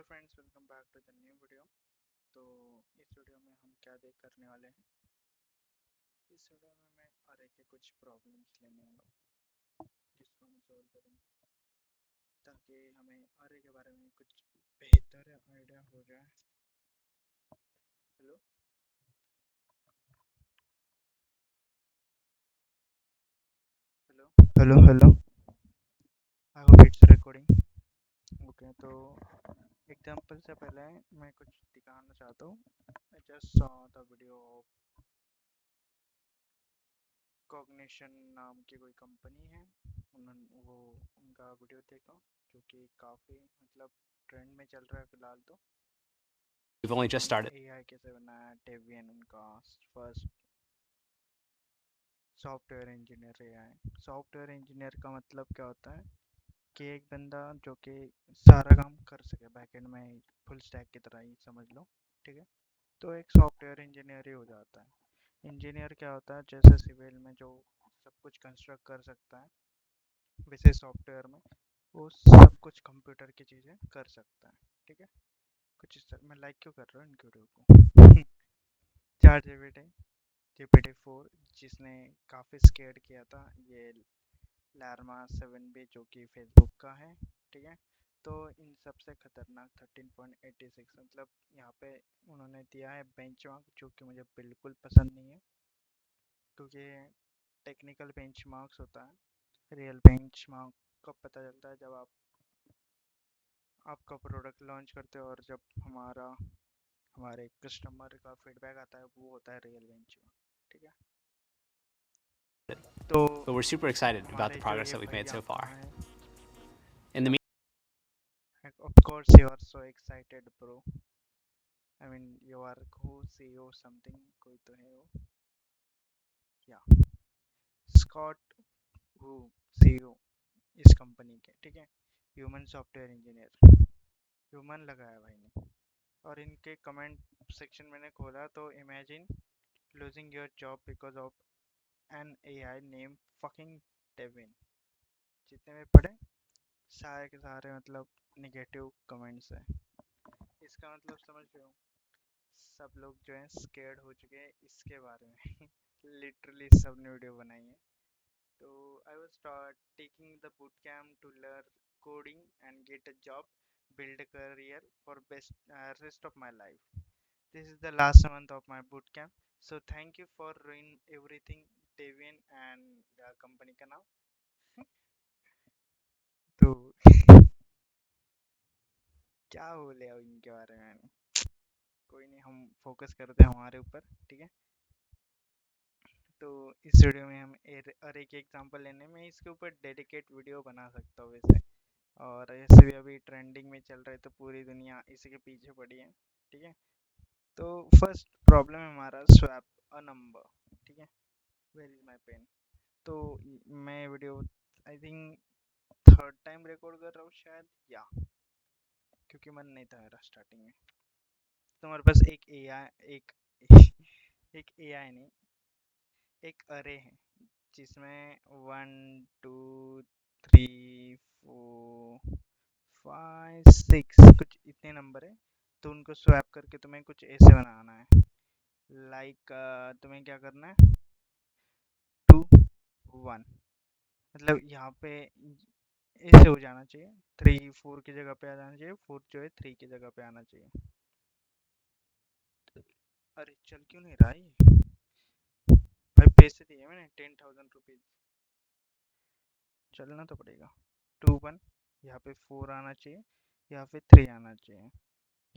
Hello friends, welcome back to the new video. तो इस video में हम क्या देख करने वाले हैं। इस वीडियो में मैं अरे के कुछ प्रॉब्लम्स लेने वाला हूँ जिसको हम सॉल्व करेंगे ताकि हमें अरे के बारे में कुछ बेहतर आइडिया हो जाए। Hello hello hello hello, I hope it's recording. Okay, तो एग्जांपल से पहले मैं कुछ दिखाना चाहता हूँ। I just saw the video of cognition नाम की कोई कंपनी है। उन्होंने उनका वीडियो देखा जो कि काफ़ी ट्रेंड में चल रहा है फ़िलहाल। तो We've only just started. AI कैसे बनाया, डेवियन उनका first software engineer AI. Software engineer का मतलब क्या होता है कि एक बंदा जो कि सारा काम कर सके बैकएंड में, फुल स्टैक की तरह ही समझ लो। ठीक है, तो एक सॉफ्टवेयर इंजीनियर ही हो जाता है। इंजीनियर क्या होता है, जैसे सिविल में जो सब कुछ कंस्ट्रक्ट कर सकता है, वैसे सॉफ्टवेयर में वो सब कुछ कंप्यूटर की चीज़ें कर सकता है। ठीक है, कुछ इस तरह। मैं लाइक क्यों कर रहा हूँ इनके वीडियो को। चार जीपीटी 4 जिसने काफ़ी स्केयर किया था, ये लार्मा 7B जो कि फेसबुक का है। ठीक है, तो इन सबसे खतरनाक 13.86 यहाँ पे उन्होंने दिया है बेंचमार्क, जो कि मुझे बिल्कुल पसंद नहीं है क्योंकि टेक्निकल बेंचमार्क्स होता है। रियल बेंचमार्क कब पता चलता है, जब आपका प्रोडक्ट लॉन्च करते हो और जब हमारे कस्टमर का फीडबैक आता है, वो होता है रियल बेंचमार्क। ठीक है, तो But we're super excited about the हमारे जो progress ये that we've made भैया so far. हैं, In the of course you are so excited bro, I mean you are who CEO something, कोई तो है वो, या स्कॉट हु CEO इस कंपनी के। ठीक है, ह्यूमन सॉफ्टवेयर इंजीनियर, ह्यूमन लगाया भाई ने। और इनके कमेंट सेक्शन मैंने खोला तो imagine losing your job because of an AI named fucking Devin। जितने में पढ़े सारे के सारे निगेटिव कमेंट्स है। इसका समझ रहे हो, सब लोग जो हैं स्केर्ड हो चुके हैं इसके बारे में। लिटरली सब ने वीडियो बनाई है। तो I was taking the boot camp to learn coding and get a job, build a career for best rest of my life. This is the last month of my boot camp. So thank you for ruin everything, Devian and company का नाम। तो क्या बोले अब इनके बारे में। कोई नहीं, हम फोकस करते हैं हमारे ऊपर। ठीक है, तो इस वीडियो में हम अरे के एग्जांपल लेने में इसके ऊपर डेडिकेट वीडियो बना सकता हूँ वैसे। और ऐसे भी अभी ट्रेंडिंग में चल रहे तो पूरी दुनिया इसी के पीछे पड़ी है। ठीक है, तो फर्स्ट प्रॉब्लम है हमारा स्वैप अ नंबर। ठीक है, वेयर इज माय पेन। तो मैं video I think third time record कर रहा हूँ शायद, या क्योंकि मन नहीं था मेरा स्टार्टिंग में। तो हमारे पास एक एक एआई नहीं, एक अरे है जिसमें 1 2 3 4 5 6 कुछ इतने नंबर है। तो उनको स्वैप करके तुम्हें कुछ ऐसे बनाना है। तुम्हें क्या करना है, 2 1, यहाँ पे ऐसे हो जाना चाहिए। 3 4 की जगह पे आ जाना चाहिए, 4 जो है 3 की जगह पे आना चाहिए। अरे चल क्यों नहीं रहा ये भाई, पैसे दिए मैंने 10,000 रुपीज, चलना तो पड़ेगा। 2 1, यहाँ पे 4 आना चाहिए, यहाँ पे 3 आना चाहिए,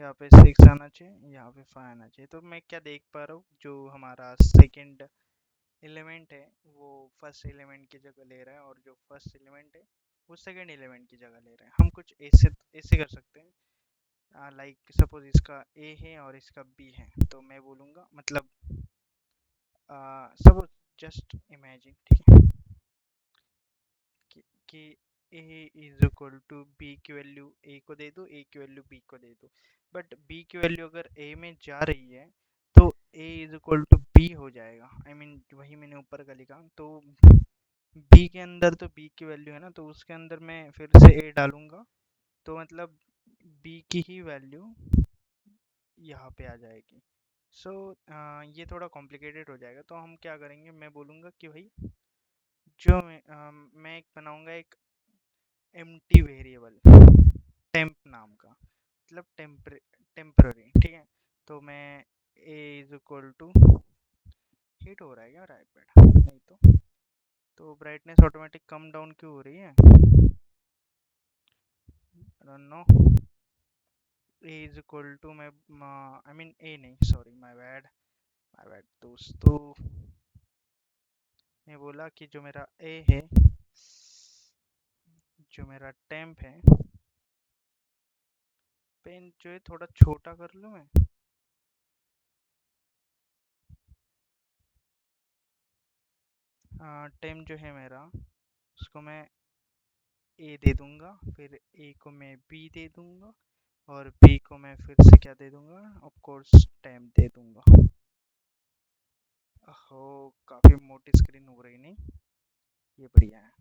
यहाँ पे 6 आना चाहिए, यहाँ पे 5 आना चाहिए। तो मैं क्या देख पा रहा हूँ, जो हमारा सेकंड एलिमेंट है वो फर्स्ट एलिमेंट की जगह ले रहा है, और जो फर्स्ट एलिमेंट है वो सेकंड एलिमेंट की जगह ले रहे हैं। हम कुछ ऐसे ऐसे कर सकते हैं, लाइक सपोज इसका ए है और इसका बी है, तो मैं बोलूँगा सपोज जस्ट इमेजिन, ठीक है, कि ए इज इक्वल टू बी की वैल्यू ए को दे दो, ए की वैल्यू बी को दे दो। बट बी की वैल्यू अगर ए में जा रही है तो ए इज इक्वल टू बी हो जाएगा। आई मीन वही मैंने ऊपर का लिखा, तो बी के अंदर तो बी की वैल्यू है ना, तो उसके अंदर मैं फिर से ए डालूंगा। तो बी की ही वैल्यू यहाँ पे आ जाएगी। सो ये थोड़ा कॉम्प्लिकेटेड हो जाएगा, तो हम क्या करेंगे, मैं बोलूँगा कि भाई जो मैं एक बनाऊँगा एक एम्प्टी वेरिएबल टेम्प नाम का, मतलब टेम्पररी, ठीक है। तो मैं ए इज इक्वल टू, हीट हो रहा है क्या आईपैड, नहीं तो ब्राइटनेस ऑटोमेटिक कम डाउन क्यों हो रही है, I don't know. A is equal to, मैं आई मीन ए नहीं, सॉरी, माय बैड दोस्तों। मैं बोला कि जो मेरा ए है, जो मेरा टेम्प है, पेन जो है थोड़ा छोटा कर लूँ मैं, टेम्प जो है मेरा, उसको मैं ए दे दूंगा, फिर ए को मैं बी दे दूंगा, और बी को मैं फिर से क्या दे दूंगा, ऑफ कोर्स टेम्प दे दूंगा। हो, काफ़ी मोटी स्क्रीन हो रही नहीं, ये बढ़िया है।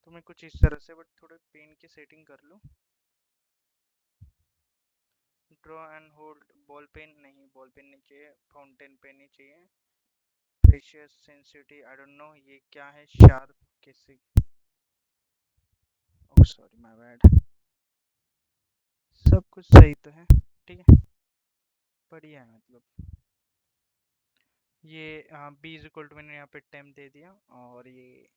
तो मैं कुछ इस तरह से, बट थोड़े पेन की सेटिंग कर लूँ। Draw and hold, ball pen नहीं, बॉल पेन नहीं चाहिए, फाउंटेन पेन ही चाहिए। Precious sensitivity, I don't know ये क्या है, शार्प किसी, ओह सॉरी माय बैड। सब कुछ सही तो है, ठीक है, बढ़िया है मतलब। ये बी इज इक्वल टू, मैंने यहाँ पे टेम दे दिया, और ये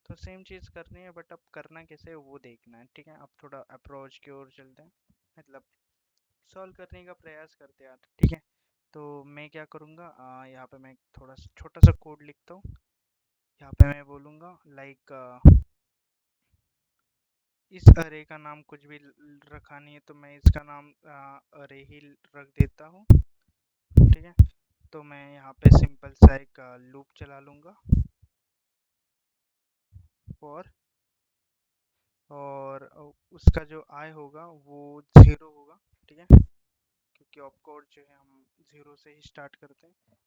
तो सेम चीज़ करनी है, बट अब करना कैसे है वो देखना है, ठीक है। अब थोड़ा अप्रोच की ओर चलते हैं, मतलब सॉल्व करने का प्रयास करते हैं यार, ठीक है। तो मैं क्या करूँगा, यहाँ पे मैं थोड़ा छोटा सा कोड लिखता हूँ। यहाँ पे मैं बोलूँगा लाइक इस अरे का नाम कुछ भी रखा नहीं है, तो मैं इसका नाम अरे ही रख देता हूँ, ठीक है। तो मैं यहाँ पे सिंपल सा एक लूप चला लूँगा, और उसका जो आई होगा वो 0 होगा, ठीक है, क्योंकि ऑफ कोर्स जो है हम 0 से ही स्टार्ट करते हैं।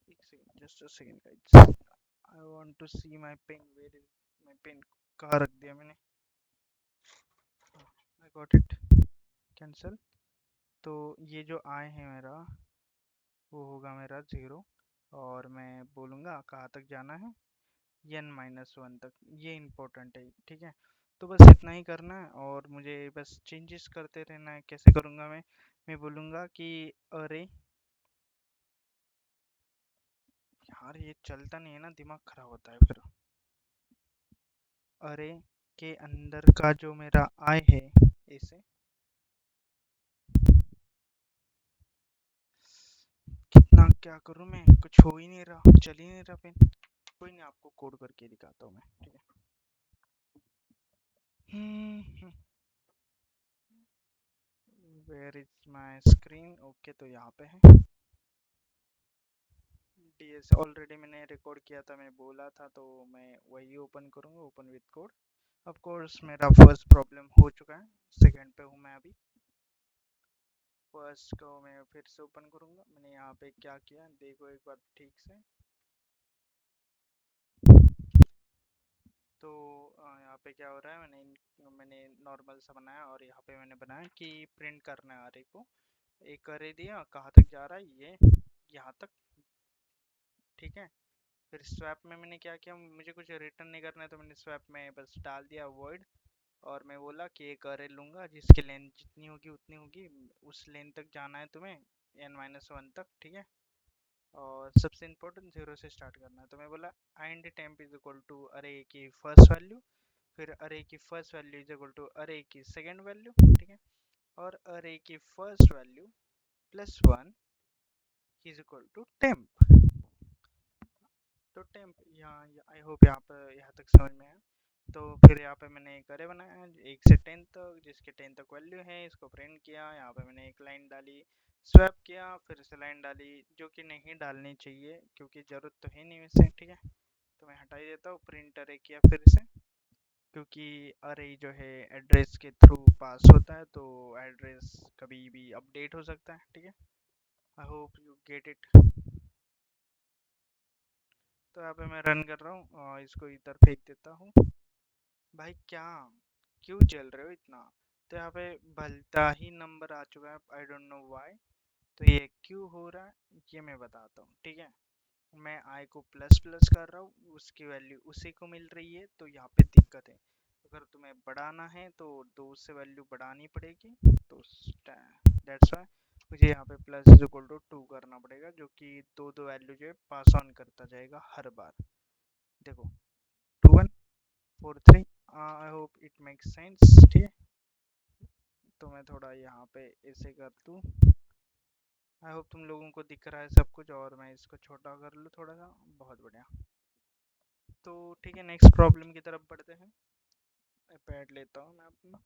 एक second, just a second guys, I want to see my pen, where is my pen, कहाँ रख दिया मैंने, आई गॉट इट, कैंसिल। तो ये जो आई है मेरा, वो होगा मेरा 0, और मैं बोलूँगा कहाँ तक जाना है, n-1 तक, ये इम्पोर्टेंट है, ठीक है। तो बस इतना ही करना है, और मुझे बस चेंजेस करते रहना है। कैसे करूँगा मैं बोलूँगा कि अरे, यार ये चलता नहीं है ना, दिमाग खराब होता है फिर। अरे के अंदर का जो मेरा आई है, इसे कितना क्या करूँ मैं, कुछ हो ही नहीं रहा, चल ही नहीं रहा पेन। कोई नहीं, आपको कोड करके दिखाता हूँ मैं, ठीक है। Where is my screen, okay, तो यहाँ पे है डीएस, ऑलरेडी मैंने रिकॉर्ड किया था, मैं बोला था, तो मैं वही ओपन करूँगा, open with code. Of course मेरा फर्स्ट प्रॉब्लम हो चुका है, सेकंड पे हूँ मैं अभी। फर्स्ट को मैं फिर से ओपन करूँगा, मैंने यहाँ पे क्या किया देखो एक बार ठीक से। तो यहाँ पे क्या हो रहा है, मैंने नॉर्मल सा बनाया, और यहाँ पे मैंने बनाया कि प्रिंट करना है अरे को, एक अरे दिया, कहाँ तक जा रहा है ये, यहाँ तक, ठीक है। फिर स्वैप में मैंने क्या किया, मुझे कुछ रिटर्न नहीं करना है, तो मैंने स्वैप में बस डाल दिया वर्ड, और मैं बोला कि एक अरे लूँगा जिसकी लेंथ जितनी होगी उतनी होगी, उस लेंथ तक जाना है तुम्हें, n-1 तक, ठीक है। और सबसे इम्पोर्टेंट 0 से स्टार्ट करना है, तो मैं बोला and temp is equal to array की फर्स्ट वैल्यू, फिर अरे की first value is equal to array की सेकेंड वैल्यू, ठीक है, और अरे की first value plus 1 is equal to temp. तो टेम्प यहाँ, आई होप यहाँ पर यहाँ तक समझ में आया। तो फिर यहाँ पे मैंने एक अरे बनाया 1 से 10 तक, जिसके 10 तक वैल्यू है, इसको प्रिंट किया, यहाँ पे मैंने एक लाइन डाली, स्वैप किया, फिर से लाइन डाली, जो कि नहीं डालनी चाहिए क्योंकि ज़रूरत तो है नहीं वैसे, ठीक है। तो मैं हटा ही देता हूँ, प्रिंट अरे किया फिर से, क्योंकि अरे जो है एड्रेस के थ्रू पास होता है, तो एड्रेस कभी भी अपडेट हो सकता है, ठीक है। आई होप यू गेट इट। तो यहाँ पे मैं रन कर रहा हूँ, और इसको इधर फेंक देता हूँ। भाई क्या, क्यों जल रहे हो इतना, तो यहाँ पे भलता ही नंबर आ चुका है, आई डोंट नो व्हाई। तो ये क्यों हो रहा है ये मैं बताता हूँ, ठीक है। मैं आई को प्लस प्लस कर रहा हूँ, उसकी वैल्यू उसी को मिल रही है, तो यहाँ पे दिक्कत है। अगर तुम्हें बढ़ाना है तो 2 से वैल्यू बढ़ानी पड़ेगी, तो दैट्स वाई मुझे यहाँ पे प्लस इज इक्वल टू 2 करना पड़ेगा, जो कि दो दो वैल्यू जो है पास ऑन करता जाएगा हर बार। देखो 2 1 4 3, I hope it makes sense, ठीक है। तो मैं थोड़ा यहाँ पे ऐसे कर दूँ, आई होप तुम लोगों को दिख रहा है सब कुछ, और मैं इसको छोटा कर लूँ थोड़ा सा। बहुत बढ़िया। तो ठीक है, नेक्स्ट प्रॉब्लम की तरफ बढ़ते हैं। पैड लेता हूँ मैं अपना,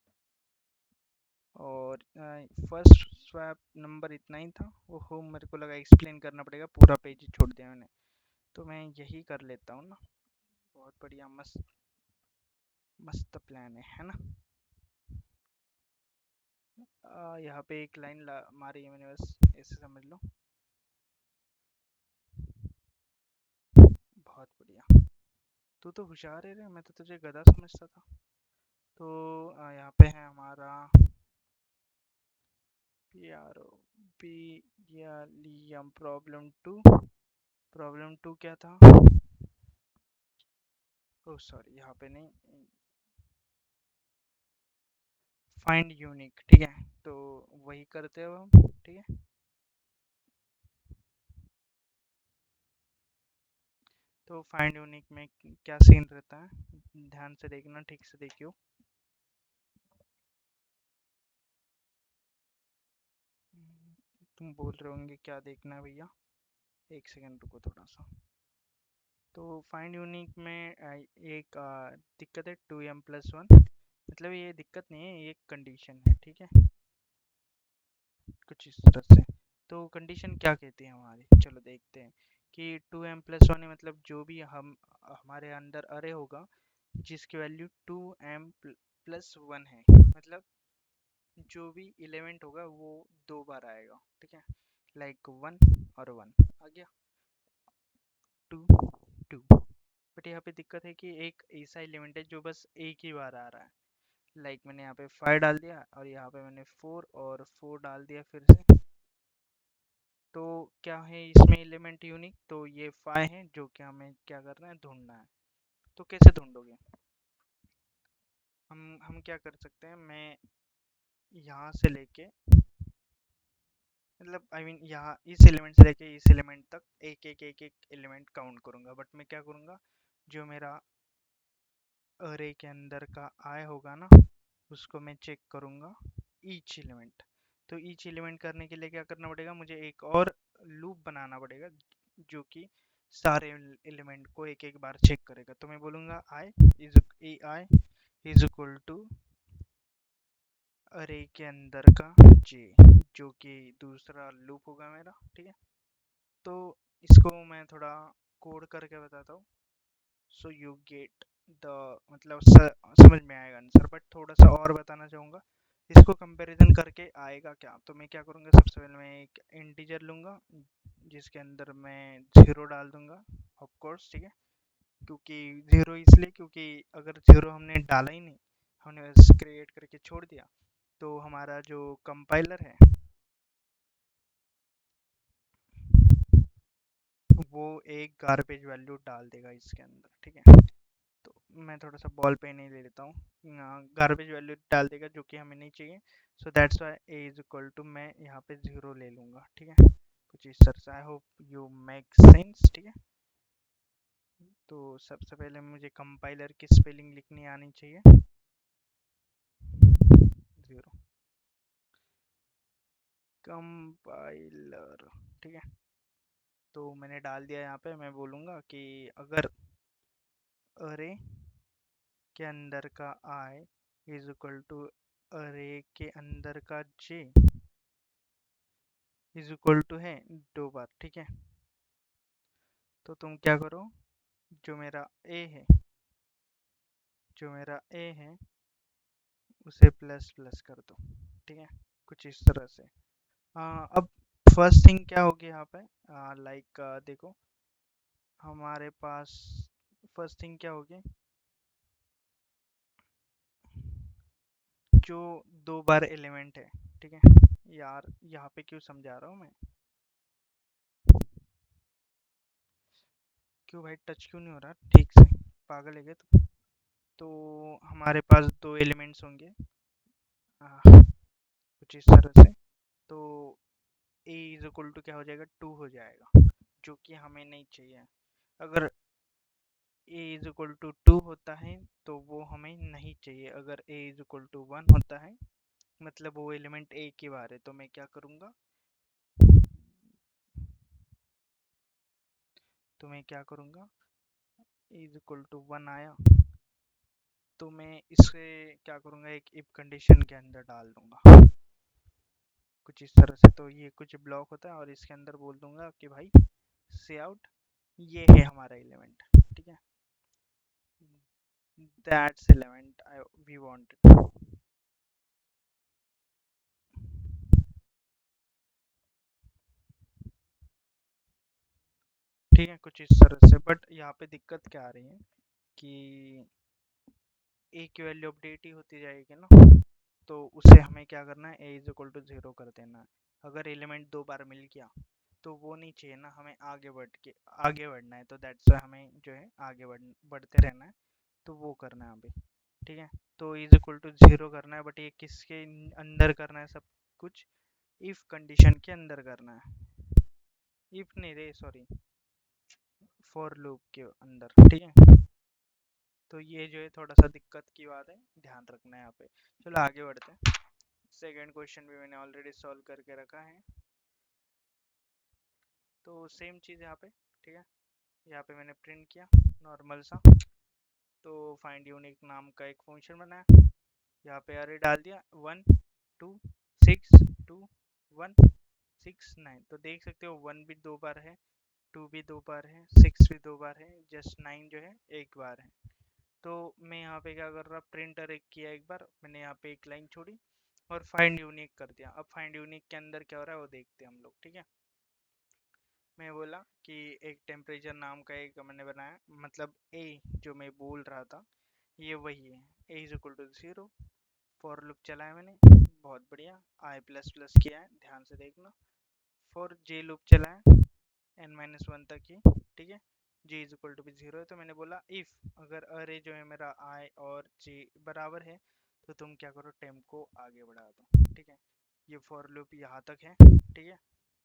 और फर्स्ट स्वैप नंबर इतना ही था। ओहो, मेरे को लगा एक्सप्लेन करना पड़ेगा, पूरा पेज ही छोड़ दिया मैंने। तो मैं यही कर लेता हूँ ना। बहुत बढ़िया, मस्त मस्त प्लान है ना। यहाँ पे एक लाइन मारी है मैंने, बस ऐसे समझ लो। बहुत बढ़िया, तू तो होशियार है रे, मैं तो तुझे गधा समझता था। तो यहाँ पे है हमारा PRO PLM प्रॉब्लम 2 क्या था? ओह सॉरी, यहाँ पे नहीं, फाइंड यूनिक, ठीक है। तो वही करते हैं अब हम, ठीक है। तो फाइंड यूनिक में क्या सीन रहता है, ध्यान से देखना, ठीक से देखियो। तुम बोल रहे होंगे क्या देखना है भैया, एक सेकंड रुको थोड़ा सा। तो फाइंड यूनिक में एक दिक्कत है, 2m+1, मतलब ये दिक्कत नहीं है, ये कंडीशन है, ठीक है। कुछ इस तरह से। तो कंडीशन क्या कहती है हमारी, चलो देखते हैं। कि 2m+1 है, मतलब जो भी हम हमारे अंदर अरे होगा जिसकी वैल्यू 2m+1 है, मतलब जो भी एलिमेंट होगा वो 2 बार आएगा, ठीक है। लाइक 1 और 1 आ गया, 2 2। बट यहाँ पे दिक्कत है कि एक ऐसा एलिमेंट है जो बस एक ही बार आ रहा है। लाइक मैंने यहाँ पे 5 डाल दिया, और यहाँ पे मैंने 4 और 4 डाल दिया फिर से। तो क्या है इसमें एलिमेंट यूनिक, तो ये 5 है, जो कि हमें क्या करना है, ढूंढना है। तो कैसे ढूंढोगे? हम क्या कर सकते हैं, मैं यहाँ से लेके, मतलब आई मीन यहाँ इस एलिमेंट से लेके इस एलिमेंट तक एक एक एक एक एलिमेंट काउंट करूँगा। बट मैं क्या करूँगा, जो मेरा अरे के अंदर का आय होगा ना, उसको मैं चेक करूँगा ईच एलिमेंट। तो ईच एलिमेंट करने के लिए क्या करना पड़ेगा, मुझे एक और लूप बनाना पड़ेगा, जो कि सारे एलिमेंट को एक एक बार चेक करेगा। तो मैं बोलूँगा आई इज इक्वल टू अरे के अंदर का जे, जो कि दूसरा लूप होगा मेरा, ठीक है। तो इसको मैं थोड़ा कोड करके बताता हूँ, सो यू गेट द, मतलब समझ में आएगा आंसर। बट थोड़ा सा और बताना चाहूँगा, इसको कंपैरिजन करके आएगा क्या। तो मैं क्या करूँगा, सबसे पहले मैं एक इंटीजर लूँगा जिसके अंदर मैं 0 डाल दूँगा, ऑफ कोर्स, ठीक है। क्योंकि 0 इसलिए क्योंकि अगर 0 हमने डाला ही नहीं, हमने बस क्रिएट करके छोड़ दिया, तो हमारा जो कंपाइलर है वो एक गार्बेज वैल्यू डाल देगा इसके अंदर, ठीक है। तो मैं थोड़ा सा बॉल पे नहीं ले लेता हूँ, गार्बेज वैल्यू डाल देगा जो कि हमें नहीं चाहिए। So that's why A is equal to, मैं यहाँ पे 0 ले लूँगा, ठीक है। कुछ इस तरह से, आई होप यू मेक सेंस, ठीक है। तो सबसे पहले मुझे कंपाइलर की स्पेलिंग लिखनी आनी चाहिए, 0 कंपाइलर, ठीक है। तो मैंने डाल दिया यहाँ पे। मैं बोलूँगा कि अगर अरे के अंदर का आई इज इक्वल टू अरे के अंदर का जे इज इक्वल टू है 2 बार, ठीक है। तो तुम क्या करो, जो मेरा ए है जो मेरा ए है उसे प्लस प्लस कर दो, ठीक है। कुछ इस तरह से। अब फर्स्ट थिंग क्या होगी यहाँ पे, लाइक देखो, हमारे पास फर्स्ट थिंग क्या होगी, जो दो बार एलिमेंट है, ठीक है यार, यहाँ पे क्यों समझा रहा हूँ मैं, क्यों भाई टच क्यों नहीं हो रहा ठीक से, पागल है क्या तू। तो हमारे पास दो एलिमेंट्स होंगे कुछ इस तरह से। तो ए इज इक्वल टू क्या हो जाएगा, टू हो जाएगा, जो कि हमें नहीं चाहिए। अगर ए इज इक्वल टू टू होता है तो वो हमें नहीं चाहिए। अगर ए इज इक्वल टू वन होता है मतलब वो एलिमेंट ए की बार है, तो मैं क्या करूँगा, तो मैं क्या करूँगा, ए इज इक्वल टू वन आया तो मैं इसे क्या करूँगा, एक इफ कंडीशन के अंदर डाल दूंगा कुछ इस तरह से। तो ये कुछ ब्लॉक होता है और इसके अंदर बोल दूंगा कि भाई से आउट, ये है हमारा एलिमेंट, ठीक है, that's element I we wanted, ठीक है कुछ इस तरह से। बट यहाँ पे दिक्कत क्या आ रही है कि ए की वैल्यू अपडेट ही होती जाएगी ना, तो उसे हमें क्या करना है, A is equal to zero कर देना है। अगर एलिमेंट दो बार मिल गया तो वो नहीं चाहिए ना, हमें आगे बढ़ना है, तो दैट्स वाई हमें जो है आगे बढ़ते रहना है, तो वो करना है अभी, ठीक है। तो इज इक्वल टू ज़ीरो करना है, बट ये किसके अंदर करना है सब कुछ, इफ कंडीशन के अंदर करना है, इफ नहीं रे सॉरी, फॉर लूप के अंदर, ठीक है। तो ये जो है थोड़ा सा दिक्कत की बात है, ध्यान रखना है यहाँ पे। चलो आगे बढ़ते हैं। सेकंड क्वेश्चन भी मैंने ऑलरेडी सॉल्व करके रखा है, तो सेम चीज़ यहाँ पे, ठीक है। यहाँ पे मैंने प्रिंट किया नॉर्मल सा, तो फाइंड यूनिक नाम का एक फंक्शन बनाया, यहाँ पे अरे डाल दिया 1 2 6 2 1 6 9। तो देख सकते हो 1 भी दो बार है, 2 भी दो बार है, 6 भी दो बार है, जस्ट 9 जो है एक बार है। तो मैं यहाँ पे क्या कर रहा, प्रिंटर एक किया, एक बार मैंने यहाँ पे एक लाइन छोड़ी और फाइंड यूनिक कर दिया। अब फाइंड यूनिक के अंदर क्या हो रहा है वो देखते हैं हम लोग, ठीक है। मैं बोला कि एक टेम्परेचर नाम का एक मैंने बनाया, मतलब ए जो मैं बोल रहा था ये वही है, A is equal to zero. For loop चलाया मैंने, बहुत बढ़िया, आई प्लस प्लस किया है, ध्यान से देखना। फॉर जे लूप चलाया एन माइनस वन तक ही, ठीक है। जे इज इक्वल टू भी ज़ीरो है, तो मैंने बोला इफ़ अगर अरे जो है मेरा आई और जे बराबर है तो तुम क्या करो, टेम्प को आगे बढ़ा दो, ठीक है। ये फॉर लूप यहाँ तक है, ठीक है।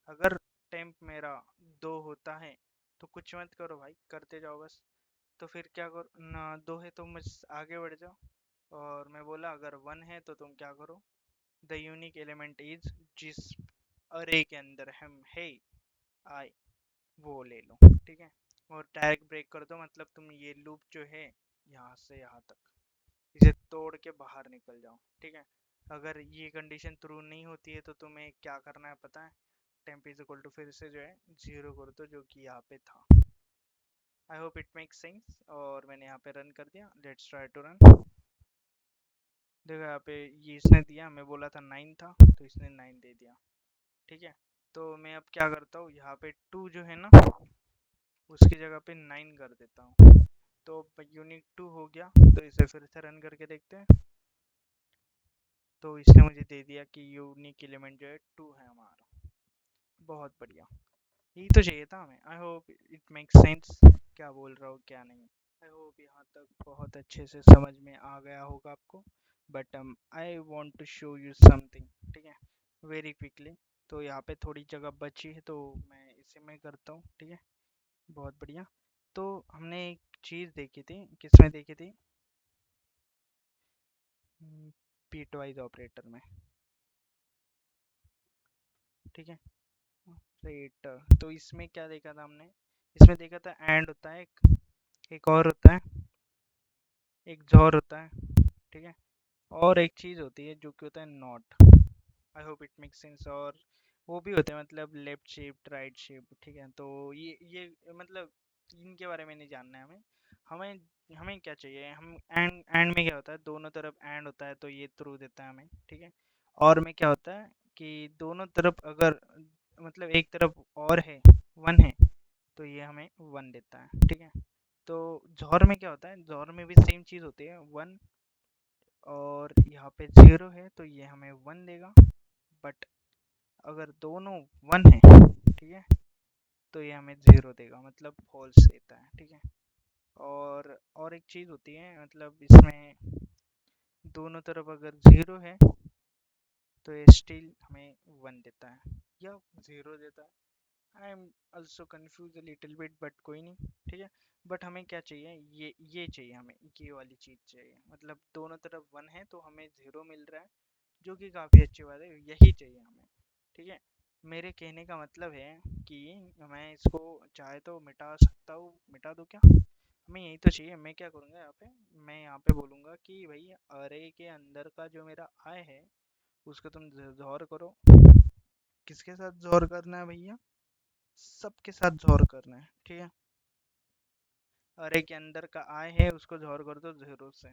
अगर टेम्प मेरा दो होता है तो कुछ मत करो भाई, करते जाओ बस। तो फिर क्या करो ना, दो है तो मुझ आगे बढ़ जाओ। और मैं बोला अगर वन है तो तुम क्या करो, द यूनिक एलिमेंट इज, जिस अरे के अंदर हम है आई, वो ले लो, ठीक है। और डायरेक्ट ब्रेक कर दो, मतलब तुम ये लूप जो है यहाँ से यहाँ तक इसे तोड़ के बाहर निकल जाओ, ठीक है। अगर ये कंडीशन ट्रू नहीं होती है तो तुम्हें क्या करना है पता है, टेम्प इज इक्वल टू फिर से जो है जीरो कर दो, जो कि यहाँ पे था। I hope it makes sense. और मैंने यहाँ पे रन कर दिया, लेट्स ट्राई टू रन। देखो यहाँ पे ये इसने दिया, मैं बोला था 9 था तो इसने 9 दे दिया, ठीक है। तो मैं अब क्या करता हूँ, यहाँ पे 2 जो है ना उसकी जगह पे 9 कर देता हूँ, तो यूनिक 2 हो गया। तो इसे फिर से रन करके देखते हैं। तो इसने मुझे दे दिया कि यूनिक एलिमेंट जो है 2 है हमारा, बहुत बढ़िया, यही तो चाहिए था हमें। I hope it makes sense क्या बोल रहा हूँ क्या नहीं। आई होप यहाँ तक बहुत अच्छे से समझ में आ गया होगा आपको। But I want to show you something, ठीक है, वेरी क्विकली। तो यहाँ पे थोड़ी जगह बची है तो मैं इसे मैं करता हूँ, ठीक है, बहुत बढ़िया। तो हमने एक चीज़ देखी थी, किसमें देखी थी, पीटवाइज ऑपरेटर में, ठीक है, ऑपरेटर। तो इसमें क्या देखा था हमने, इसमें देखा था एंड होता है एक और होता है, एक जॉर होता है, ठीक है, और एक चीज़ होती है जो कि होता है not. I hope it makes sense. और वो भी होते हैं मतलब लेफ्ट शिफ्ट राइट शिफ्ट, ठीक है। तो ये मतलब इनके बारे में नहीं जानना है हमें। हमें हमें क्या चाहिए, हम एंड में क्या होता है, दोनों तरफ एंड होता है तो ये थ्रू देता है हमें, ठीक है। और में क्या होता है कि दोनों तरफ अगर मतलब एक तरफ और है, वन है, तो ये हमें वन देता है, ठीक है। तो जौहर में क्या होता है, जौहर में भी सेम चीज़ होती है, वन और यहाँ पे 0 है तो ये हमें 1 देगा। बट अगर दोनों 1 है, ठीक है, तो ये हमें 0 देगा, मतलब फॉल्स देता है, ठीक है। और एक चीज़ होती है, मतलब इसमें दोनों तरफ अगर 0 है तो ये स्टिल हमें 1 देता है या 0 देता है। I am also confuse little bit, but कोई नहीं, ठीक है। बट हमें क्या चाहिए, ये चाहिए, हमें ये वाली चीज़ चाहिए, मतलब दोनों तरफ 1 है तो हमें 0 मिल रहा है, जो कि काफ़ी अच्छी बात है, यही चाहिए हमें, ठीक है। मेरे कहने का मतलब है कि मैं इसको चाहे तो मिटा सकता हूँ, मिटा दूँ क्या, हमें यही तो चाहिए। मैं क्या करूँगा यहाँ पे, मैं यहाँ पे बोलूँगा कि भाई अरे के अंदर का जो मेरा आय है उसको तुम ज़ोर करो। किसके साथ ज़ोर करना है भैया, सबके साथ ज़ोर करना है, ठीक है। अरे के अंदर का आय है उसको ज़ोर कर दो 0 से।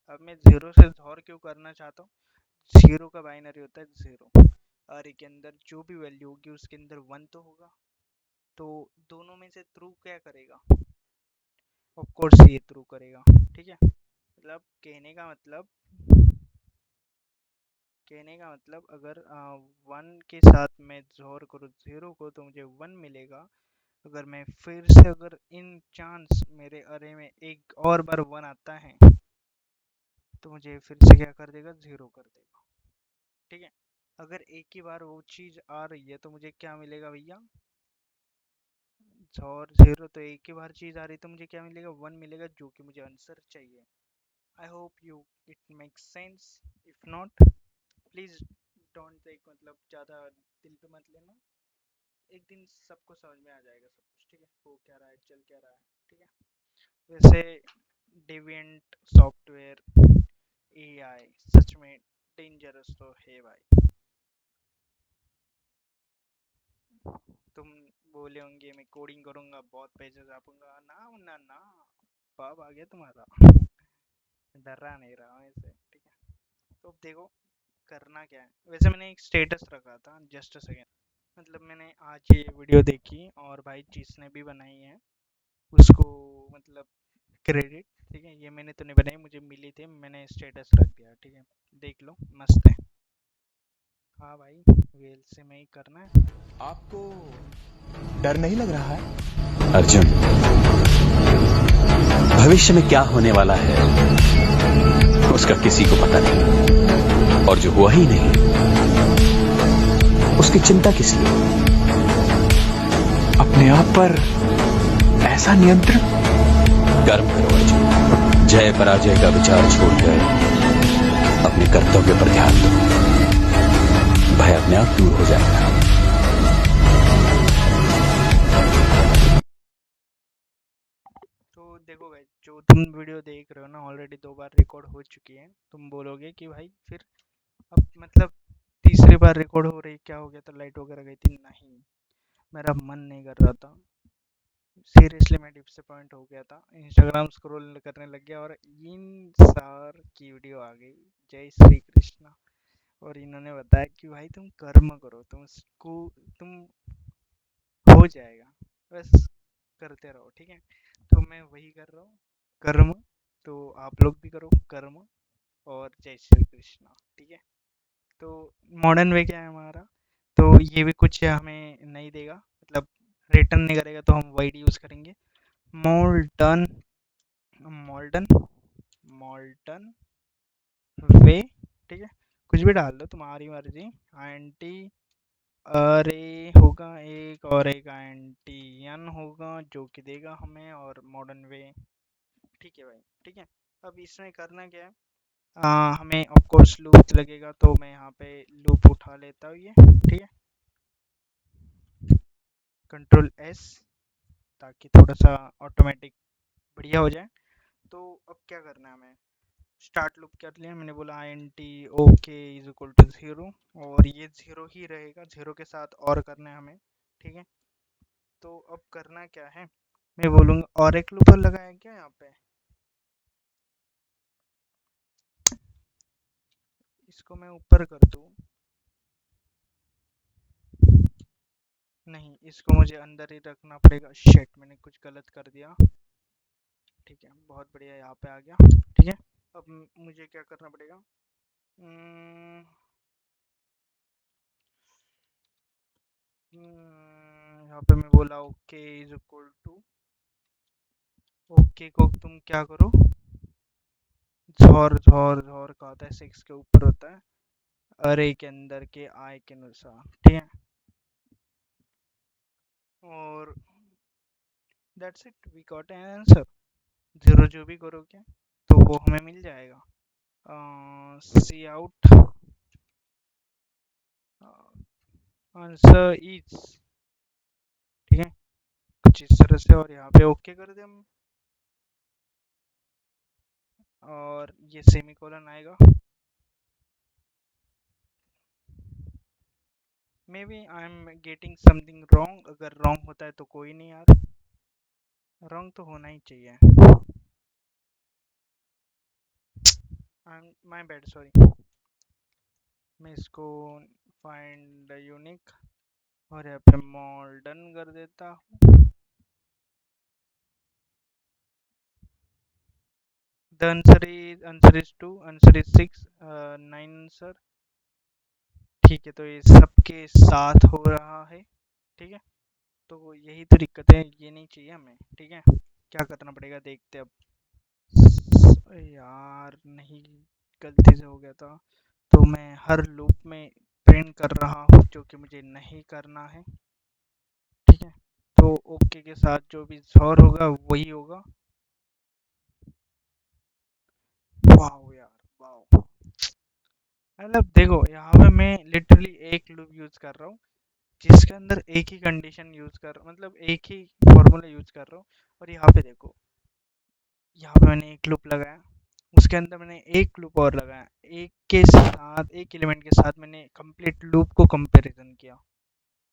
अब मैं 0 से ज़ोर क्यों करना चाहता हूँ, 0 का बाइनरी होता है 0, अरे के अंदर जो भी वैल्यू होगी उसके अंदर 1 तो होगा, तो दोनों में से ट्रू क्या करेगा, ऑफ कोर्स ये ट्रू करेगा, ठीक है। मतलब कहने का मतलब अगर 1 के साथ मैं जोड़ करूँ 0 को तो मुझे 1 मिलेगा। अगर मैं फिर से अगर इन चांस मेरे अरे में एक और बार 1 आता है तो मुझे फिर से क्या कर देगा, 0 कर देगा, ठीक है। अगर एक ही बार वो चीज़ आ रही है तो मुझे क्या मिलेगा भैया, और 0, तो एक ही बार चीज़ आ रही है तो मुझे क्या मिलेगा, 1 मिलेगा, जो कि मुझे आंसर चाहिए। I hope you it makes sense, if not please don't take, मतलब ज़्यादा दिल पे मत लेना, एक दिन सबको समझ में आ जाएगा सब कुछ, ठीक है, हो क्या रहा है, चल क्या रहा है, ठीक है। वैसे डेविएंट सॉफ्टवेयर एआई सच में डेंजरस तो है भाई। तुम बोले होंगे मैं कोडिंग करूंगा बहुत पैसे छापूंगा, ना ना ना, पाप आ गया तुम्हारा। डरा नहीं रहा हूँ ऐसे, ठीक है। तो अब देखो करना क्या है, वैसे मैंने एक स्टेटस रखा था, जस्ट अ सेकेंड, मतलब मैंने आज ये वीडियो देखी और भाई जिसने भी बनाई है उसको मतलब क्रेडिट, ठीक है, ये मैंने तो नहीं बनाई, मुझे मिली थी, मैंने स्टेटस रख दिया, ठीक है, देख लो, मस्त है। हाँ भाई, वेल से में ही करना है। आपको डर नहीं लग रहा है? अर्जुन, भविष्य में क्या होने वाला है उसका किसी को पता नहीं, और जो हुआ ही नहीं उसकी चिंता किस लिए? अपने आप पर ऐसा नियंत्रण। कर्म करो अर्जुन, जय पराजय का विचार छोड़कर अपने कर्तव्य पर ध्यान दो, भय अपने आप दूर हो जाएगा। तो देखो भाई, जो तुम वीडियो देख रहे हो ना ऑलरेडी 2 बार रिकॉर्ड हो चुकी है, तुम बोलोगे कि भाई फिर अब मतलब तीसरी बार रिकॉर्ड हो रही, क्या हो गया, तो लाइट वगैरह गई थी, नहीं मेरा मन नहीं कर रहा था, सीरियसली मैं डिसअपॉइंट हो गया था, इंस्टाग्राम स्क्रॉल करने लग गया और इन सार की वीडियो आ गई, जय श्री कृष्णा, और इन्होंने बताया कि भाई तुम कर्म करो, तुम हो जाएगा, बस करते रहो, ठीक है। तो मैं वही कर रहा हूँ, कर्म, तो आप लोग भी करो कर्म, और जय श्री कृष्णा, ठीक है। तो मॉडर्न वे क्या है हमारा, तो ये भी कुछ हमें नहीं देगा, मतलब रिटर्न नहीं करेगा, तो हम वर्ड यूज़ करेंगे, मॉडर्न, मॉडर्न, मॉडर्न वे, ठीक है, कुछ भी डाल दो तुम्हारी मर्जी, आंटी अरे होगा एक, और एक आंटी एन होगा जो कि देगा हमें, और मॉडर्न वे, ठीक है भाई, ठीक है। अब इसमें करना क्या है, हमें ऑफ कोर्स लूप लगेगा, तो मैं यहाँ पे लूप उठा लेता हूँ ये, ठीक है, कंट्रोल एस, ताकि थोड़ा सा ऑटोमेटिक बढ़िया हो जाए। तो अब क्या करना है हमें, स्टार्ट लूप कर लिया मैंने, बोला I N T okay is equal to 0, और ये 0 ही रहेगा, 0 के साथ और करना है हमें, ठीक है। तो अब करना क्या है, मैं बोलूँगा और एक लूप लगाया क्या यहाँ पे, इसको मैं ऊपर कर दूँ, नहीं इसको मुझे अंदर ही रखना पड़ेगा, शिट मैंने कुछ गलत कर दिया, ठीक है, बहुत बढ़िया, यहाँ पे आ गया, ठीक है। अब मुझे क्या करना पड़ेगा? यहाँ पे मैं बोला okay is equal to, okay को तुम क्या करो, झोर झोर झोर का होता है, 6 के ऊपर होता है, अरे के अंदर के आई के अनुसार, ठीक है। और that's it, we got an answer. Zero जो भी करोगे तो वो हमें मिल जाएगा। सी आउट आंसर इज, ठीक है, कुछ इस तरह से, और यहाँ पे ओके कर दे हम, और ये सेमीकोलन आएगा। Maybe I am getting something wrong, अगर रॉन्ग होता है तो कोई नहीं यार, रॉन्ग तो होना ही चाहिए। I am my bad, sorry. मैं इसको फाइंड यूनिक और यहाँ पे मॉडर्न कर देता हूँ। The answer is 2, answer is 6, 9 answer, ठीक है। तो ये सबके साथ हो रहा है, ठीक है। तो यही तो दिक्कत है, ये नहीं चाहिए हमें, ठीक है। क्या करना पड़ेगा देखते अब। यार नहीं, गलती से हो गया था, तो मैं हर लूप में प्रिंट कर रहा हूँ जो कि मुझे नहीं करना है, ठीक है। तो ओके के साथ जो भी और होगा वही होगा। वाह यार, वाह। मतलब देखो, यहाँ पे मैं लिटरली एक लूप यूज कर रहा हूँ जिसके अंदर एक ही कंडीशन यूज कर रहा हूँ, मतलब एक ही फॉर्मूला यूज कर रहा हूँ। और यहाँ पे देखो, यहाँ पे मैंने एक लूप लगाया, उसके अंदर मैंने एक लूप और लगाया, एक के साथ, एक एलिमेंट के साथ मैंने कंप्लीट लूप को कंपैरिजन किया,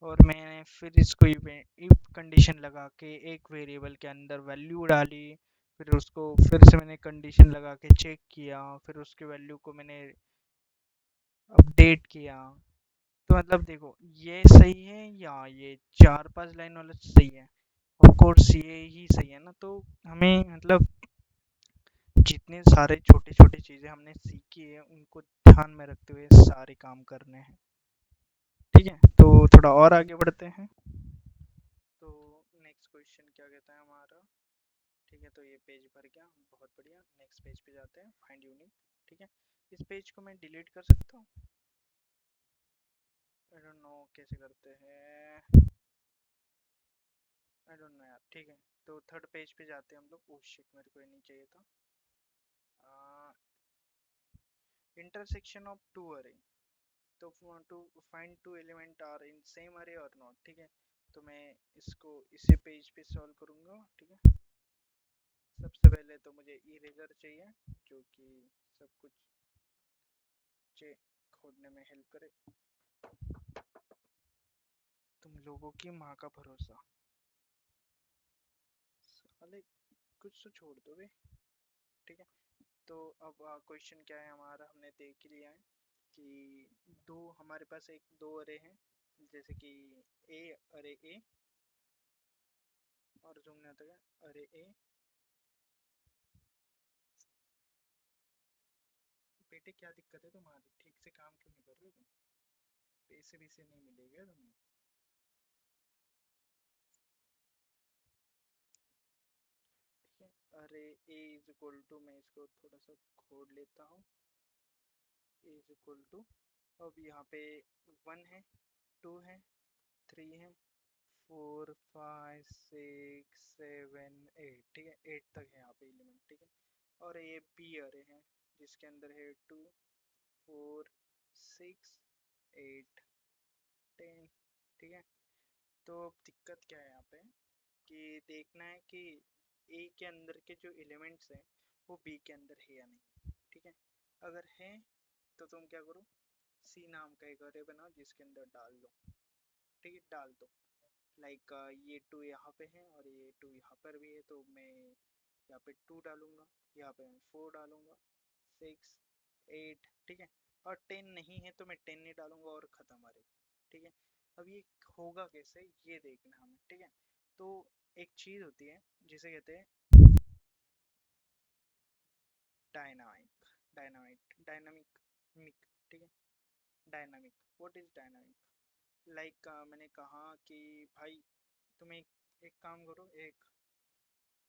और मैंने फिर इसको इफ कंडीशन लगा के एक वेरिएबल के अंदर वैल्यू डाली, फिर उसको फिर से मैंने कंडीशन लगा के चेक किया, फिर उसके वैल्यू को मैंने अपडेट किया। तो मतलब देखो, ये सही है या ये 4-5 लाइन वाला सही है? ऑफ कोर्स ये ही सही है ना। तो हमें मतलब जितने सारे छोटे छोटे चीज़ें हमने सीखी है उनको ध्यान में रखते हुए सारे काम करने हैं, ठीक है। तो थोड़ा और आगे बढ़ते हैं। तो नेक्स्ट क्वेश्चन क्या कहता है हमारा, ठीक है। तो ये पेज भर गया, बहुत बढ़िया। नेक्स्ट पेज पे जाते हैं, फाइंड यूनिक, ठीक है। इस पेज को मैं डिलीट कर सकता हूँ? आई डोंट नो कैसे करते हैं, आई डोंट नो यार, ठीक है। तो थर्ड पेज पे जाते हैं हम लोग। ओह शिट, मेरे को ये नहीं चाहिए था। इंटरसेक्शन ऑफ टू अरे, तो to find two element are in same array और नॉट, ठीक है। तो मैं इसको इसी पेज पे सॉल्व करूंगा, ठीक है। सबसे पहले तो मुझे इरेजर चाहिए जो कि सब कुछ खोदने में हेल्प करे। तुम लोगों की माँ का भरोसा, साले कुछ तो छोड़ दो बे, ठीक है। तो अब क्वेश्चन क्या है हमारा, हमने देख लिया है कि दो हमारे पास एक दो अरे हैं, जैसे कि ए, अरे ए, और जूम नहीं होता क्या, अरे ए। बेटे क्या दिक्कत है तुम्हारी, ठीक से काम क्यों नहीं कर रहे हो तुम? पैसे भी से नहीं मिलेगा तुम्हें? ठीक है, अरे ए इज इक्वल टू, मैं इसको थोड़ा सा खोड लेता हूँ, ए इज इक्वल टू, अब यहाँ पे 1 है, 2 है, 3 है, 4, 5, 6, 7, 8, ठीक है। 8 तक है यहाँ पे एलिमेंट, ठीक है। और ये बी अरे है जिसके अंदर है 2, 4, 6, 8, 10, ठीक है। तो अब दिक्कत क्या है यहाँ पे, कि देखना है कि ए के अंदर के जो एलिमेंट्स हैं वो बी के अंदर है या नहीं, ठीक है। अगर है तो तुम क्या करो, सी नाम का एक अरे बनाओ जिसके अंदर डाल दो, ठीक है, डाल दो। लाइक ये 2 यहाँ पे है और ये 2 यहाँ पर भी है, तो मैं यहाँ पे 2 डालूंगा, यहाँ पे मैं 4 डालूंगा, 6, 8, ठीक है। और 10 नहीं है तो मैं 10 नहीं डालूंगा और ख़त्म अरे, ठीक है। अब ये होगा कैसे ये देखना हमें, ठीक है। तो एक चीज़ होती है जिसे कहते हैं डायनामिक मिक, ठीक है। Dynamic, what is dynamic? Like मैंने कहा कि भाई तुम एक काम करो, एक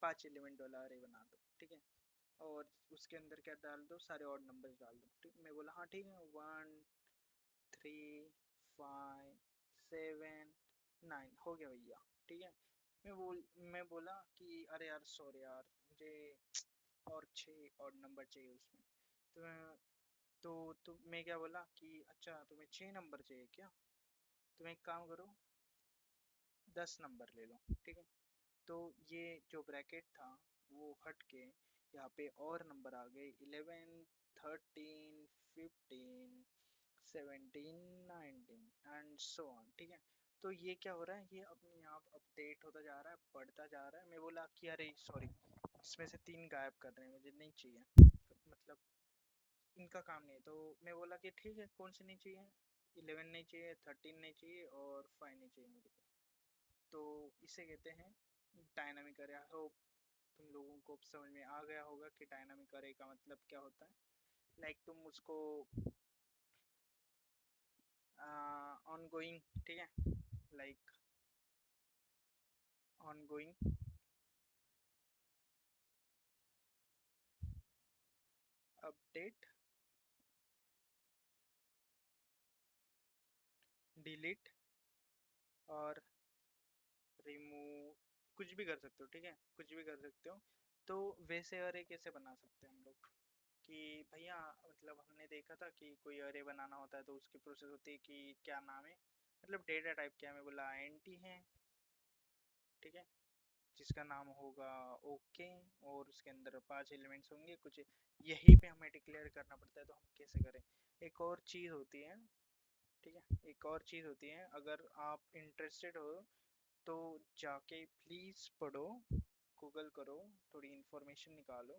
5 एलिमेंट वाला अरे बना दो, ठीक है, और उसके अंदर क्या डाल दो, सारे ऑड नंबर्स डाल दो, ठीक। मैं बोला हाँ ठीक है, 1 3 5 7 9 हो गया भैया, ठीक है। मैं बोला कि अरे यार सॉरी यार, मुझे और 6 ऑड नंबर चाहिए उसमें। तो मैं क्या बोला कि अच्छा तुम्हें 6 नंबर चाहिए क्या, तुम एक काम करो 10 नंबर ले लो, ठीक है। तो ये जो ब्रैकेट था वो हट के यहाँ पे और नंबर आ गए, 11 13 15 17 19 एंड सो ऑन, ठीक है। तो ये क्या हो रहा है, ये अपने आप अपडेट होता जा रहा है, बढ़ता जा रहा है। मैं बोला कि अरे सॉरी, इसमें से 3 गायब कर रहे हैं, मुझे नहीं चाहिए, मतलब इनका काम नहीं है। तो मैं बोला कि ठीक है, कौन से नहीं चाहिए, 11 नहीं चाहिए, 13 नहीं चाहिए और 5 नहीं चाहिए मुझे को। तो इसे कहते हैं डायनामिक अरे। आई होप तुम लोगों को समझ में आ गया होगा कि डायनामिक अरे का मतलब क्या होता है। लाइक तुम उसको ऑन गोइंग, ठीक है, like on going, update, delete और रिमूव, कुछ भी कर सकते हो, ठीक है, कुछ भी कर सकते हो। तो वैसे अरे कैसे बना सकते हैं हम लोग कि भैया, मतलब हमने देखा था कि कोई अरे बनाना होता है तो उसकी प्रोसेस होती है कि क्या नाम है, मतलब डेटा टाइप क्या है, मैं बोला एंटी है, ठीक है, जिसका नाम होगा ओके, और उसके अंदर 5 एलिमेंट्स होंगे कुछ, यही पे हमें डिक्लेयर करना पड़ता है। तो हम कैसे करें, एक और चीज़ होती है, ठीक है, एक और चीज़ होती है, अगर आप इंटरेस्टेड हो तो जाके प्लीज़ पढ़ो, गूगल करो, थोड़ी इन्फॉर्मेशन निकालो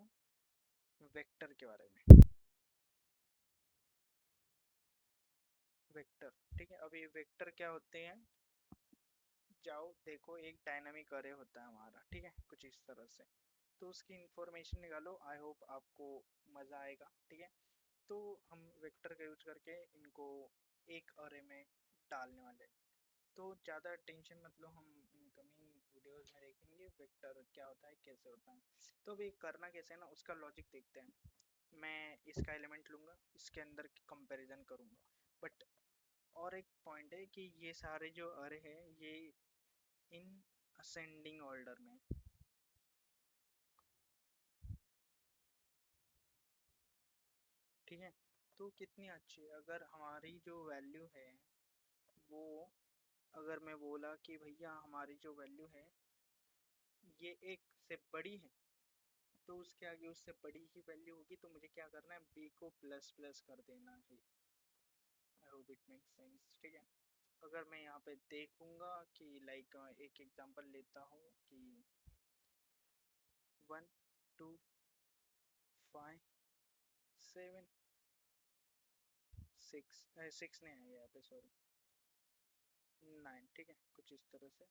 वेक्टर के बारे में। वेक्टर, ठीक है, अब ये वेक्टर क्या होते हैं, जाओ देखो, एक डायनामिक अरे होता है हमारा, ठीक है, कुछ इस तरह से। तो उसकी इंफॉर्मेशन निकालो, आई होप आपको मज़ा आएगा, ठीक है। तो हम वेक्टर का यूज करके इनको एक अरे में डालने वाले हैं। तो ज़्यादा टेंशन मत लो, हम इनकमिंग वीडियोस में देखेंगे वेक्टर क्या होता है, कैसे होता है। तो अभी करना कैसे है ना, उसका लॉजिक देखते हैं। मैं इसका एलिमेंट लूँगा, इसके अंदर कंपैरिजन करूँगा, बट और एक पॉइंट है कि ये सारे जो अरे हैं ये इन असेंडिंग ऑर्डर में, ठीक है। तो कितनी अच्छी है, अगर हमारी जो वैल्यू है वो, अगर मैं बोला कि भैया हमारी जो वैल्यू है ये एक से बड़ी है, तो उसके आगे उससे बड़ी ही वैल्यू होगी, तो मुझे क्या करना है, बी को प्लस प्लस कर देना है। I hope it makes sense, ठीक है। अगर मैं यहाँ पे देखूंगा कि लाइक एक एग्जांपल लेता हूँ कि 1 2 5 7 6, 6 नहीं है यहाँ पे, सॉरी 9, ठीक है, कुछ इस तरह से।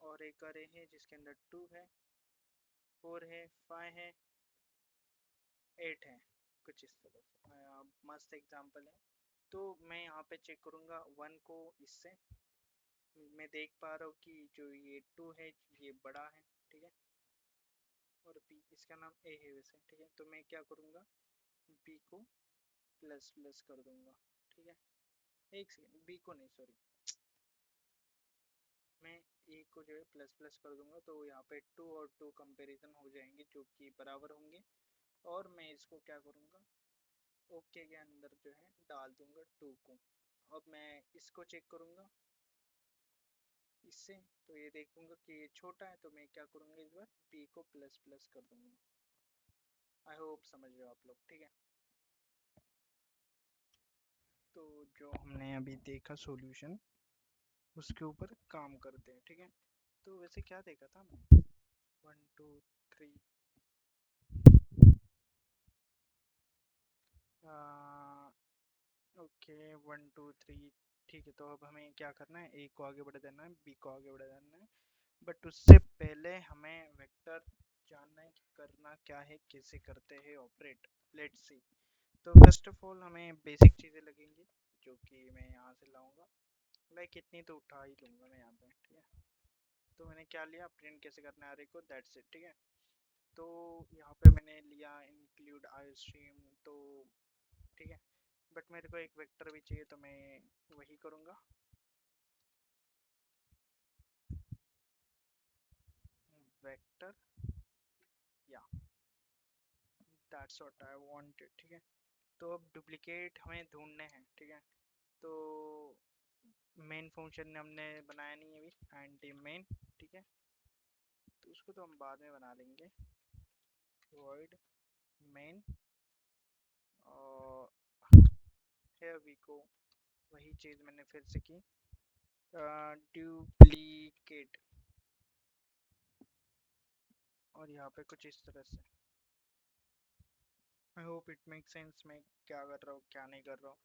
और एक अरे है जिसके अंदर 2 है, 4 है, 5 है, 8 है, कुछ इस तरह से। मस्त एग्जांपल है। तो मैं यहाँ पे चेक करूँगा 1 को, इससे मैं देख पा रहा हूँ कि जो ये 2 है ये बड़ा है, ठीक है, और बी, इसका नाम ए है वैसे, ठीक है। तो मैं क्या करूँगा, बी को प्लस प्लस कर दूंगा, ठीक है। एक सेकेंड, बी को नहीं, सॉरी, मैं ए को जो है प्लस प्लस कर दूंगा, तो यहाँ पे 2 और 2 कंपैरिजन हो जाएंगे जो कि बराबर होंगे। और मैं इसको क्या करूँगा, ओके के अंदर जो है डाल दूंगा 2 को। अब मैं इसको चेक करूँगा इससे, तो ये देखूंगा कि ये छोटा है, तो मैं क्या करूँगा, इस बार बी को प्लस प्लस कर दूंगा। आई होप समझ रहे हो आप लोग, ठीक है। तो जो हमने अभी देखा सॉल्यूशन, उसके ऊपर काम करते हैं, ठीक है। तो वैसे क्या देखा था हमने, 1 2 3, ओके 1 2 3, ठीक है। तो अब हमें क्या करना है, ए को आगे बढ़ा देना है, बी को आगे बढ़ा देना है, बट उससे पहले हमें वेक्टर जानना है कि करना क्या है, कैसे करते हैं ऑपरेट। Let's see. तो फर्स्ट ऑफ ऑल हमें बेसिक चीज़ें लगेंगी जो कि मैं यहाँ से लाऊंगा। लाइक इतनी तो उठा ही लूँगा मैं यहाँ पे, ठीक है। तो मैंने क्या लिया, प्रिंट कैसे करना है अरे को, दैट्स इट, ठीक है। तो यहाँ पे मैंने लिया इंक्लूड आई स्ट्रीम, तो ठीक है। बट मेरे को एक वेक्टर भी चाहिए, तो मैं वही करूँगा, वेक्टर, या दैट्स व्हाट आई वांटेड, ठीक है। तो अब डुप्लीकेट हमें ढूंढने हैं, ठीक है। तो मेन फंक्शन हमने बनाया नहीं है अभी, एंटी मेन, ठीक है। तो उसको तो हम बाद में बना लेंगे, void main, और here we go, वही चीज़ मैंने फिर से की, डुप्लीकेट, और यहाँ पे कुछ इस तरह से। I hope it make sense मैं क्या कर रहा हूँ क्या नहीं कर रहा हूँ।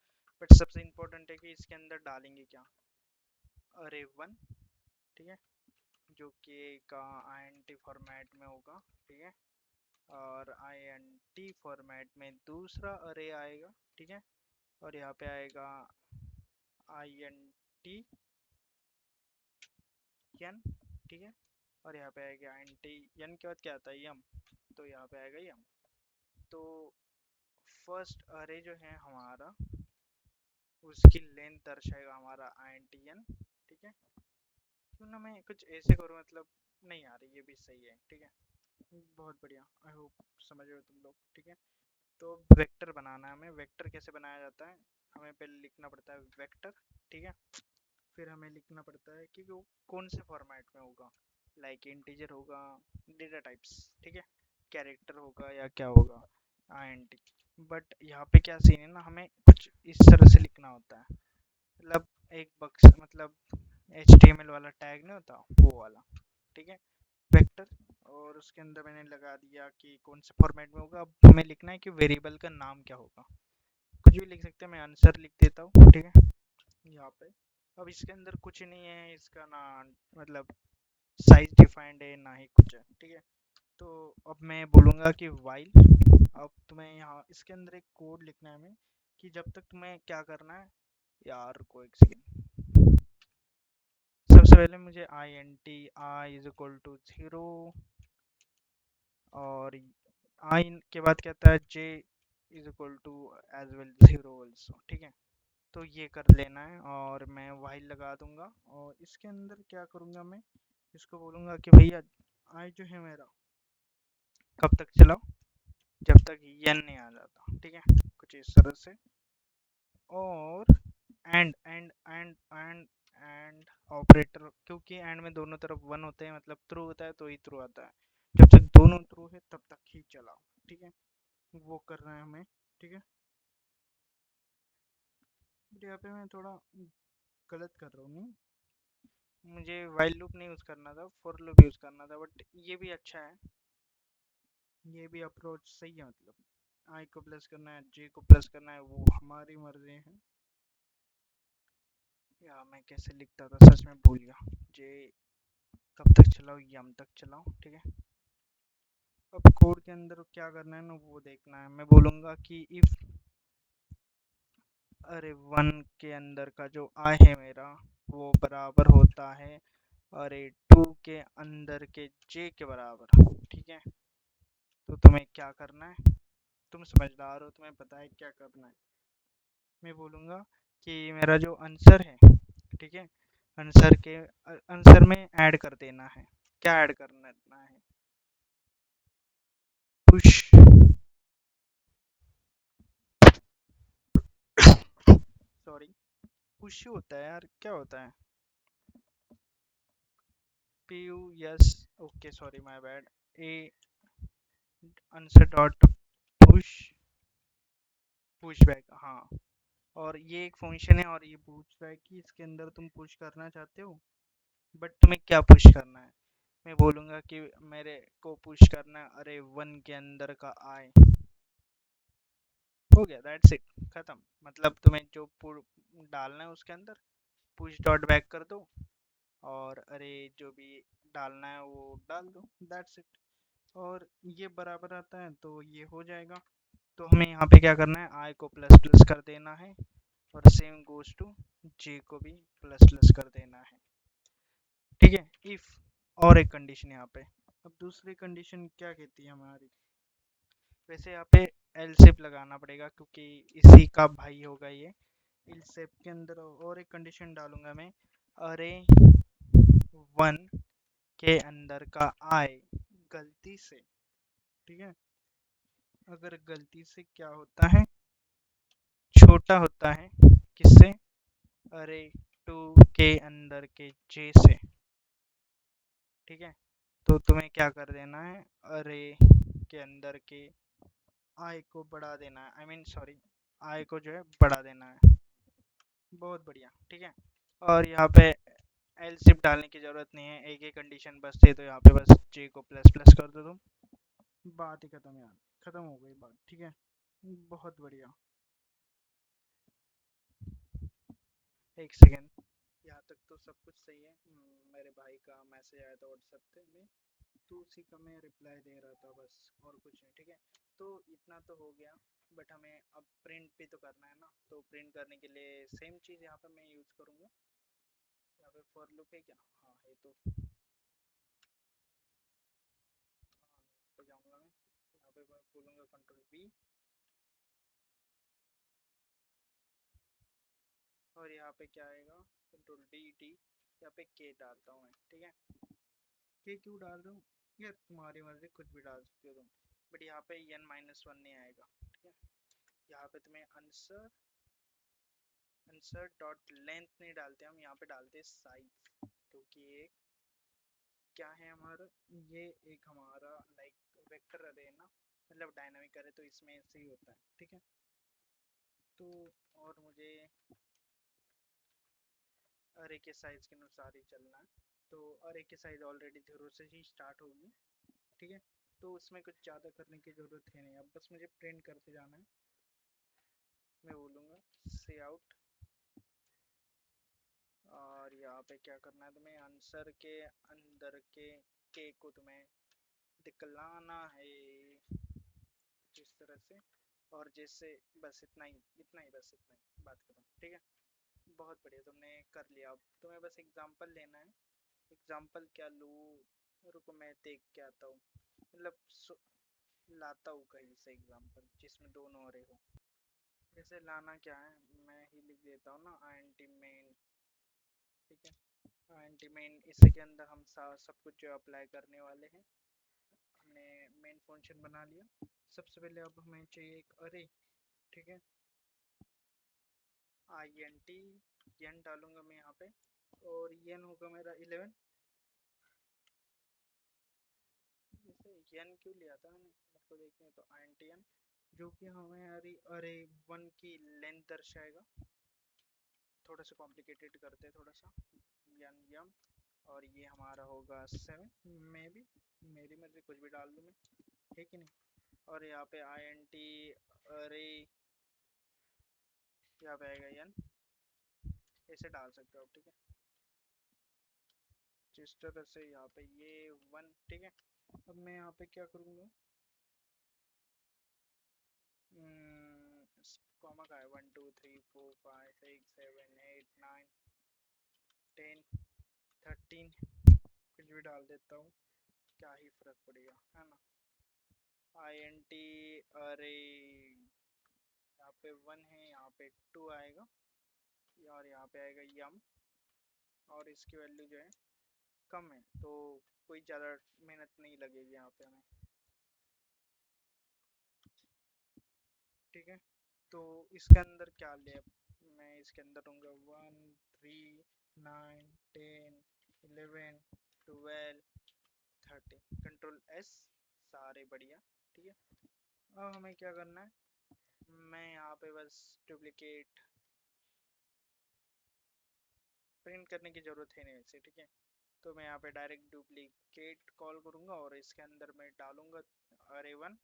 बट सबसे इम्पोर्टेंट है कि इसके अंदर डालेंगे क्या, अरे वन, ठीक है, जो कि का INT फॉर्मेट में होगा, ठीक है। और INT फॉर्मेट में दूसरा अरे आएगा, ठीक है। और यहाँ पे आएगा INT n, ठीक है। और यहाँ पे आएगा INT n के बाद क्या आता है, यम, तो यहाँ पे आएगा यम। तो फर्स्ट अरे जो है हमारा, उसकी लेंथ दर्शाएगा हमारा INT n, ठीक है। क्यों ना मैं कुछ ऐसे करूँ, मतलब नहीं आ रही, ये भी सही है, ठीक है। बहुत बढ़िया, आई होप समझ रहे हो तुम लोग, ठीक है। तो वेक्टर बनाना है हमें। वेक्टर कैसे बनाया जाता है, हमें पहले लिखना पड़ता है वेक्टर, ठीक है। फिर हमें लिखना पड़ता है कि वो कौन से फॉर्मेट में होगा, लाइक इंटीजर होगा, डेटा टाइप्स, ठीक है, कैरेक्टर होगा या क्या होगा, INT। बट यहाँ पे क्या सीन है ना, हमें कुछ इस तरह से लिखना होता है, मतलब एक बक्स, मतलब HTML वाला टैग नहीं होता, वो वाला, ठीक है, वेक्टर। और उसके अंदर मैंने लगा दिया कि कौन से फॉर्मेट में होगा। अब हमें लिखना है कि वेरिएबल का नाम क्या होगा, कुछ भी लिख सकते हैं, मैं आंसर लिख देता हूँ, ठीक है, यहाँ पे। अब इसके अंदर कुछ नहीं है, इसका ना मतलब साइज डिफाइंड है ना ही कुछ है, ठीक है। तो अब मैं बोलूँगा कि वाइल, अब तुम्हें यहाँ इसके अंदर एक कोड लिखना है हमें, कि जब तक तुम्हें क्या करना है यार, को एक सेकेंड। सबसे पहले मुझे INT I is equal to 0, और I के बाद क्या आता है, J is equal to as well 0 also, ठीक है। तो ये कर लेना है, और मैं वाइल लगा दूंगा, और इसके अंदर क्या करूँगा, मैं इसको बोलूँगा कि भैया आई जो है मेरा, कब तक चलाओ, जब तक n नहीं आ जाता, ठीक है, कुछ इस तरह से। और एंड ऑपरेटर, क्योंकि एंड में दोनों तरफ वन होते हैं, मतलब ट्रू होता है तो ही ट्रू आता है, जब तक दोनों ट्रू है तब तक ही चलाओ, ठीक है। वो करना है हमें, ठीक है। यहाँ पे मैं थोड़ा गलत कर रहा हूँ, मुझे वाइल लूप नहीं यूज़ करना था, फॉर लूप यूज़ करना था, बट ये भी अच्छा है, ये भी अप्रोच सही है। मतलब आई को प्लस करना है, जे को प्लस करना है, वो हमारी मर्जी है। या मैं कैसे लिखता था, सच में भूल गया। जे कब तक चलाओ, यम तक चलाओ, ठीक है। अब कोड के अंदर क्या करना है ना, वो देखना है। मैं बोलूँगा कि इफ़ अरे वन के अंदर का जो आई है मेरा, वो बराबर होता है अरे टू के अंदर के जे के बराबर, ठीक है। तो तुम्हें क्या करना है, तुम समझदार हो, तुम्हें पता है क्या करना है। मैं बोलूँगा कि मेरा जो आंसर है, ठीक है, आंसर में ऐड कर देना है। क्या ऐड करना है, पुश, सॉरी, पुश होता है यार, क्या होता है, PUS, okay sorry my bad, A answer dot push, push back, हाँ। और ये एक फंक्शन है, और ये पूछ रहा है कि इसके अंदर तुम पुश करना चाहते हो, बट तुम्हें क्या पुश करना है। मैं बोलूँगा कि मेरे को पुश करना है अरे वन के अंदर का आई, हो गया, दैट्स इट, खत्म। मतलब तुम्हें जो डालना है उसके अंदर पुश डॉट बैक कर दो, और अरे जो भी डालना है वो डाल दो, दैट्स इट। और ये बराबर आता है तो ये हो जाएगा। तो हमें यहाँ पे क्या करना है, आई को प्लस प्लस कर देना है और सेम गोज टू जे को भी प्लस प्लस कर देना है। ठीक है, इफ और एक कंडीशन यहाँ पे। अब दूसरी कंडीशन क्या कहती है हमारी, वैसे यहाँ पे एल शेप लगाना पड़ेगा क्योंकि इसी का भाई होगा ये। एल शेप के अंदर और एक कंडीशन डालूंगा मैं, अरे 1 के अंदर का आई गलती से, ठीक है, अगर गलती से क्या होता है, छोटा होता है किससे, अरे 2 के अंदर के जे से, ठीक है, तो तुम्हें क्या कर देना है, अरे के अंदर के आई को बढ़ा देना है, आई मीन सॉरी, आई को जो है बढ़ा देना है। बहुत बढ़िया, ठीक है। और यहाँ पे एल सिप डालने की जरूरत नहीं है, एक ही कंडीशन बस थी, तो यहाँ पे बस जे को प्लस प्लस कर दो तुम, बात ही खत्म यार, खत्म हो गई बात, ठीक है। बहुत बढ़िया, एक सेकेंड, यहाँ तक तो सब कुछ सही है। मेरे भाई का मैसेज आया था व्हाट्सएप पे में, तो उसी का मैं रिप्लाई दे रहा था बस, और कुछ नहीं, ठीक है। तो इतना तो हो गया, बट हमें अब प्रिंट भी तो करना है ना, तो प्रिंट करने के लिए सेम चीज़ यहाँ पे मैं यूज़ करूँगा। यहाँ पे फॉर लूप है क्या, हाँ है, तो हाँ, यहाँ पे जाऊँगा मैं, यहाँ पे मैं बोलूँगा कंट्रोल बी, और यहाँ पे क्या आएगा, कंट्रोल डी डी, यहाँ पे के डालता हूँ मैं, ठीक है। के क्यों डाल रहा हूँ यार, तुम्हारी मर्जी, कुछ भी डाल सकते हो तुम, बट यहाँ पे n-1 नहीं आएगा, ठीक है। यहाँ पे तुम्हें आंसर आंसर डॉट लेंथ नहीं डालते हम, यहाँ पे डालते साइज, क्योंकि एक क्या है हमारा, ये एक हमारा लाइक वेक्टर अरे है ना, मतलब डायनामिक अरे, तो इसमें ऐसे ही होता है, ठीक है। तो और मुझे अरे के साइज के अनुसार ही चलना है, तो अरे के साइज ऑलरेडी 0 से ही स्टार्ट होगी, ठीक है। तो उसमें कुछ ज़्यादा करने की ज़रूरत है नहीं, अब बस मुझे प्रिंट करते जाना है। मैं बोलूँगा से आउट, और यहाँ पे क्या करना है तुम्हें, आंसर के अंदर के को तुम्हें दिखलाना है जिस तरह से, और जैसे, बस इतना ही, इतना ही, बस इतना ही, बात खत्म, ठीक है। बहुत बढ़िया, तुमने कर लिया। अब तुम्हें बस एग्जांपल लेना है, एग्जांपल क्या लूँ, रुको मैं देख के आता हूँ, मतलब लाता हूँ कहीं से एग्जांपल जिसमें दोनों अरे हो। जैसे लाना क्या है, मैं ही लिख देता हूँ ना, आई एन टी मेन, ठीक है। आई एन टी मेन, इसी के अंदर हम सब कुछ जो अप्लाई करने वाले हैं, हमने मेन फंक्शन बना लिया। सबसे पहले अब हमें चाहिए एक अरे, ठीक है, आई एन टी, एन डालूंगा मैं यहाँ पे, और एन होगा मेरा 11। जैसे एन क्यों लिया था मैंने, आपको देखते हैं, तो आई एन टी एन, जो कि हमें अरे अरे 1 की लेंथ दर्शाएगा। थोड़ा सा कॉम्प्लिकेटेड करते हैं थोड़ा सा, एन यम, और ये हमारा होगा 7 में भी, मेरी मर्जी, कुछ भी डाल दूँ मैं, है कि नहीं। और यहाँ पे आई एन टी अरे, यहाँ पे आएगा एन, ऐसे डाल सकते हो आप, ठीक है, जिस तरह से यहाँ पे ये 1, ठीक है। अब मैं यहाँ पे क्या करूँगा, कॉमा का है, 1 2 3 4 5 6 7 8 9 10 13, कुछ भी डाल देता हूँ, क्या ही फर्क पड़ेगा, है ना। आई एन टी अरे, यहाँ पे 1 है, यहाँ पे 2 आएगा, और यहाँ पे आएगा यम, और इसकी वैल्यू जो है कम है, तो कोई ज़्यादा मेहनत नहीं लगेगी यहाँ पे हमें, ठीक है। तो इसके अंदर क्या ले, मैं इसके अंदर दूंगा 1 3 9 10 11 12 13, कंट्रोल एस, सारे बढ़िया, ठीक है। अब हमें क्या करना है, मैं यहाँ पे बस डुप्लीकेट, प्रिंट करने की ज़रूरत है नहीं वैसे, ठीक है। तो मैं यहाँ पे डायरेक्ट डुप्लीकेट कॉल करूँगा, और इसके अंदर मैं डालूँगा अरे 1,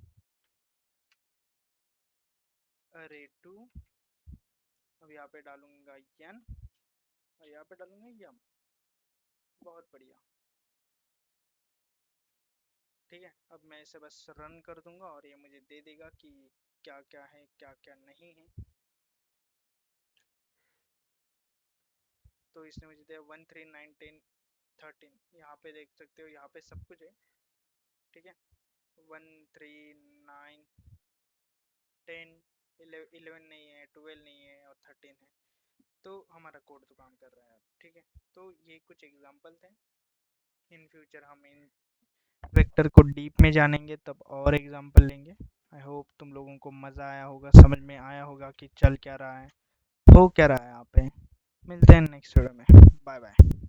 अरे 2, अब यहाँ पे डालूँगा एन, और यहाँ पे डालूँगा यम। बहुत बढ़िया, ठीक है, अब मैं इसे बस रन कर दूंगा और ये मुझे दे देगा कि क्या क्या है क्या क्या नहीं है। तो इसने मुझे दिया 1 3 9 10 13, यहाँ पे देख सकते हो, यहाँ पे सब कुछ है। ठीक है, 1 3 9 10 11 नहीं है, 12 नहीं है और 13 है। तो हमारा कोड तो काम कर रहा है अब। ठीक है, तो ये कुछ एग्जांपल थे। इन फ्यूचर हम इन वेक्टर को डीप में जानेंगे तब और एग्जांपल लेंगे। आई होप तुम लोगों को मज़ा आया होगा, समझ में आया होगा कि चल क्या रहा है, हो क्या रहा है यहाँ पे। मिलते हैं नेक्स्ट वीडियो में। Bye bye.